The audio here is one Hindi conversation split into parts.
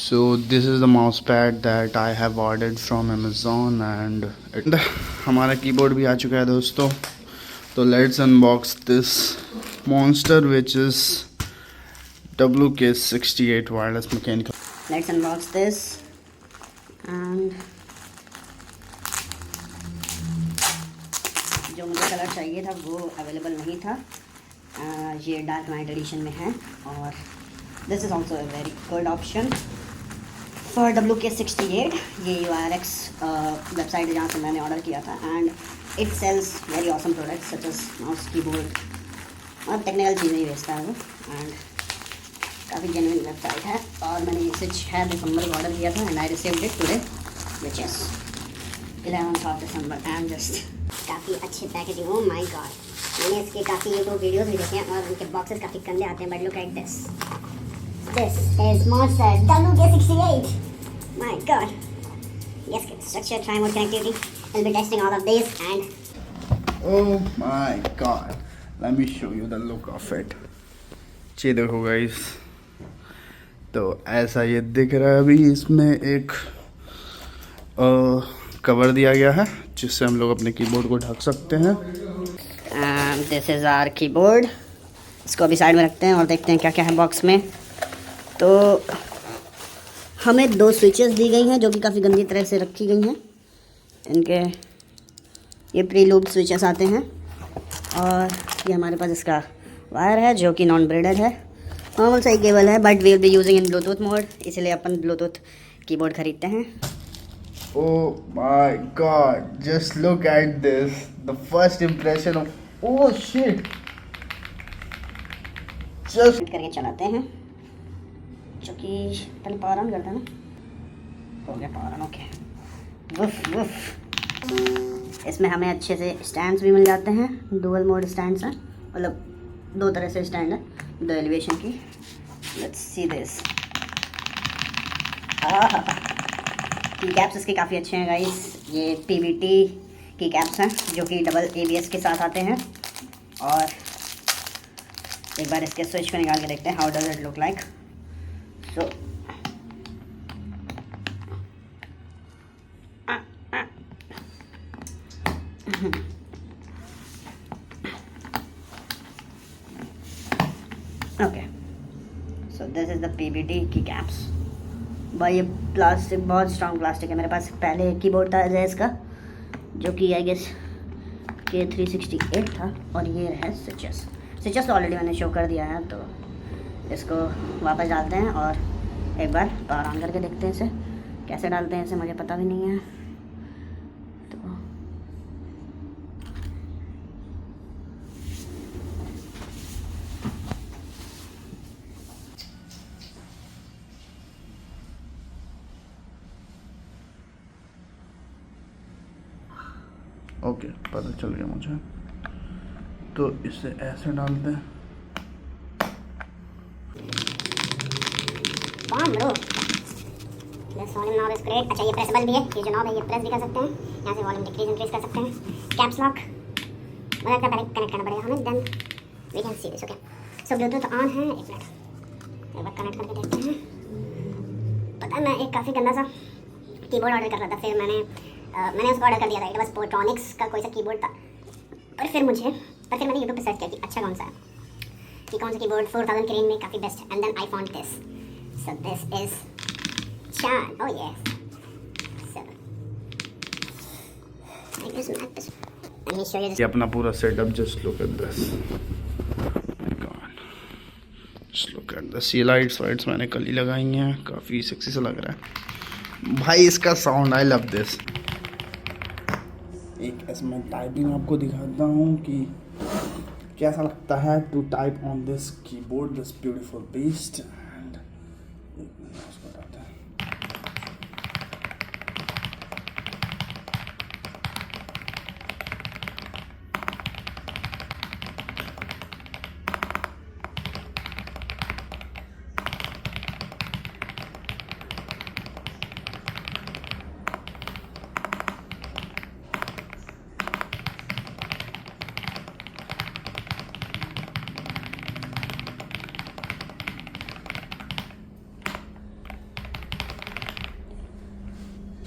So this is the mouse pad that I have ordered from Amazon and हमारा कीबोर्ड भी आ चुका है दोस्तों. तो let's unbox this monster which is WK68 wireless mechanical. Let's unbox this and जो मुझे कलर चाहिए था वो अवेलेबल नहीं था. ये डार्क नाइट एडिशन में है और this is also a very good option for WK68. ये URX वेबसाइट है जहाँ से मैंने ऑर्डर किया था and it sells very awesome products such as mouse keyboard और टेक्निकल चीज़ें ही बेचता है वो एंड काफ़ी जेन्युइन वेबसाइट है. और मैंने इसे 6 दिसंबर को ऑर्डर किया था and I received it today which is 11th of December. And just काफ़ी अच्छे पैकेजिंग. ओ माय गॉड, मैंने इसके काफ़ी यूट्यूब वीडियोस भी देखे हैं और उनके बॉक्सेस काफ़ी गंदे आते हैं. But look at this is Monster WK68. My God. Yes, structure, try mode, connectivity. I'll be testing all of these and Oh my god, let me show you the look of it. ये देखो गाइस, तो ऐसा ये दिख रहा है. अभी इसमें एक कवर दिया गया है जिससे हम लोग अपने कीबोर्ड को ढक सकते हैं. This is our keyboard. इसको अभी साइड में रखते हैं और देखते हैं क्या क्या है बॉक्स में. तो हमें 2 स्विचेस दी गई हैं जो कि काफ़ी गंदी तरह से रखी गई हैं. इनके ये प्री लूप्ड स्विचेस आते हैं और ये हमारे पास इसका वायर है जो कि नॉन ब्रेडेड है. नॉर्मल सा ही केबल है but we will be using in Bluetooth mode, इसलिए अपन ब्लूटूथ कीबोर्ड खरीदते हैं. Oh my god, just look at this. The first impression of oh shit. Just करके चलाते हैं जो कि पहले पावर ऑन करते हैं ना. हो गया power on. Okay. Woof woof. इसमें हमें अच्छे से स्टैंड्स भी मिल जाते हैं. डुअल मोड स्टैंड्स हैं, मतलब 2 तरह से स्टैंड है, 2 एलिवेशन की. Let's see this. की कैप्स इसके काफ़ी अच्छे हैं गाइस. ये PVT की कैप्स हैं जो कि डबल ABS के साथ आते हैं. और एक बार इसके स्विच को निकाल के देखते हैं how does it look like. So okay, so this is the PVT की कैप्स. भाई ये प्लास्टिक बहुत स्ट्रॉन्ग प्लास्टिक है. मेरे पास पहले एक कीबोर्ड था एजेस का जो कि आई गेस K368 था और ये है स्विचेस. स्विचेस तो ऑलरेडी मैंने शो कर दिया है, तो इसको वापस डालते हैं और एक बार पावर ऑन करके देखते हैं इसे कैसे डालते हैं. इसे मुझे पता भी नहीं है. तो ओके, पता चल गया मुझे. तो इसे ऐसे डालते हैं. Volume knob is great. अच्छा, ये प्रेसेबल भी है. ये जो नॉब है ये प्रेस भी कर सकते हैं. यहाँ से वॉल्यूम डिक्रीज इंक्रीज कर सकते हैं. कैप्स लॉक मुझे लगता है पहले कनेक्ट करना पड़ेगा हमें, then we can see this. Okay, so Bluetooth on है. एक मिनट, एक बार कनेक्ट करके देखते हैं. पता है मैं एक काफ़ी गंदा सा कीबोर्ड ऑर्डर कर रहा था. फिर मैंने उसको ऑर्डर कर दिया था. इट वाज पोट्रॉनिक्स का कोई सा कीबोर्ड था. पर फिर मैंने यूट्यूब पे सर्च किया कि अच्छा कौन सा है, कि कौन सा कीबोर्ड 4000 के रेंज में काफ़ी बेस्ट है. And then I found this. So this is Chan. Oh yes. So I just map this. Let me show you this. ये अपना पूरा setup. Just look at this. My God, just look at this. ये लाइट्स मैंने कल ही लगाई हैं. काफ़ी सेक्सी सा लग रहा है भाई इसका साउंड. I love this. एक ऐसे मैं टाइपिंग आपको दिखाता हूँ कि कैसा लगता है to type on this keyboard, this beautiful beast. And उसको हटाते हैं.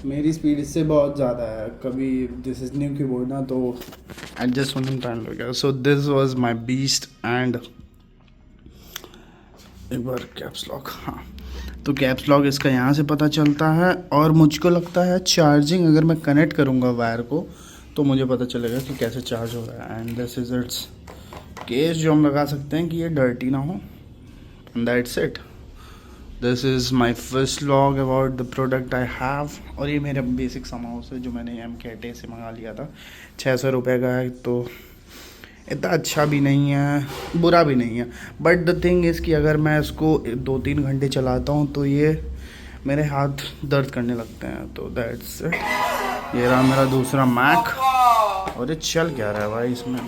मेरी स्पीड इससे बहुत ज़्यादा है, कभी दिस इज न्यू कीबोर्ड ना तो एडजस्ट होने में टाइम लग गया। So this was my beast and एक बार कैप्स लॉक, हाँ तो कैप्स लॉक इसका यहाँ से पता चलता है। और मुझको लगता है चार्जिंग अगर मैं कनेक्ट करूँगा वायर को तो मुझे पता चलेगा कि कैसे चार्ज हो रहा है। And this is it's case जो हम लगा सकते हैं कि ये डर्टी ना हो। That's it, this is my first vlog about the product I have. और ये मेरा बेसिक सामान है जो मैंने MKT से मंगा लिया था, 600 रुपये का है। तो इतना अच्छा भी नहीं है, बुरा भी नहीं है, बट द थिंग इज़ कि अगर मैं इसको 2-3 घंटे चलाता हूँ तो ये मेरे हाथ दर्द करने लगते हैं। तो दैट्स इट, ये रहा मेरा दूसरा मैक। और ये चल क्या रहा है भाई इसमें।